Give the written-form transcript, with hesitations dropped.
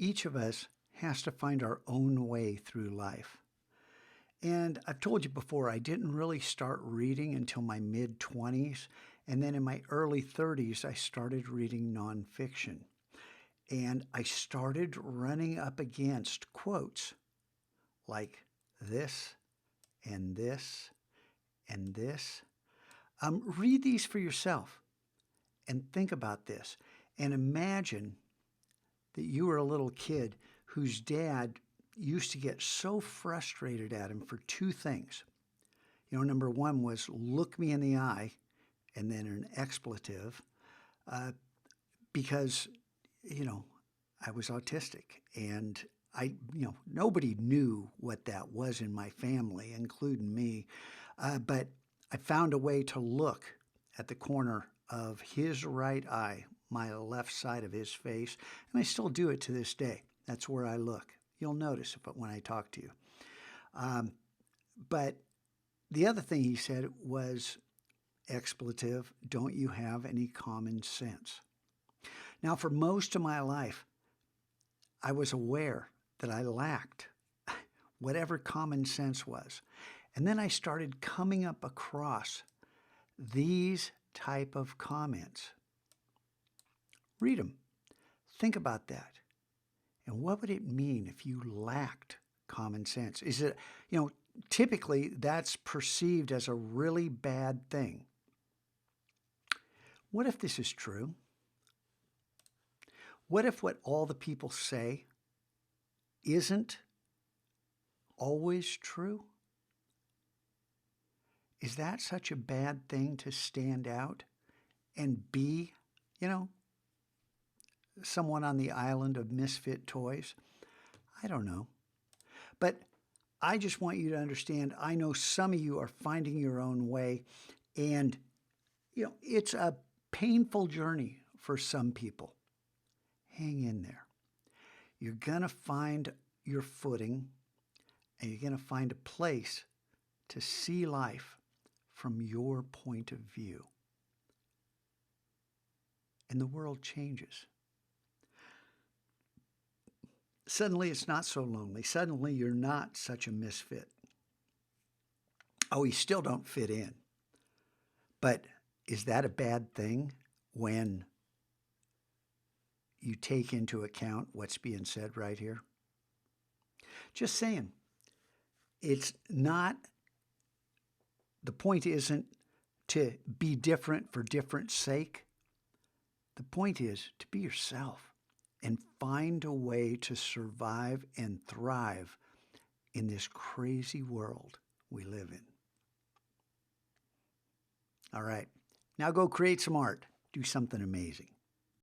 each of us has to find our own way through life. And I've told you before, I didn't really start reading until my mid-20s. And then in my early 30s, I started reading nonfiction. And I started running up against quotes like this and this and this. Read these for yourself and think about this. And imagine that you were a little kid whose dad used to get so frustrated at him for two things. Number one was look me in the eye, and then an expletive, because, I was autistic. And nobody knew what that was in my family, including me. But I found a way to look at the corner of his right eye, my left side of his face, and I still do it to this day. That's where I look. You'll notice it when I talk to you. But the other thing he said was expletive, don't you have any common sense? Now, for most of my life, I was aware that I lacked whatever common sense was. And then I started coming up across these type of comments. Read them. Think about that. And what would it mean if you lacked common sense? Is it, typically that's perceived as a really bad thing. What if this is true? What if what all the people say isn't always true? Is that such a bad thing to stand out and be, someone on the island of misfit toys? I don't know. But I just want you to understand, I know some of you are finding your own way, and, it's a painful journey for some people. Hang in there. You're going to find your footing, and you're going to find a place to see life from your point of view. And the world changes. Suddenly it's not so lonely. Suddenly you're not such a misfit. Oh, you still don't fit in. But is that a bad thing when you take into account what's being said right here? Just saying. It's not, the point isn't to be different for different's sake. The point is to be yourself and find a way to survive and thrive in this crazy world we live in. All right, now go create some art. Do something amazing.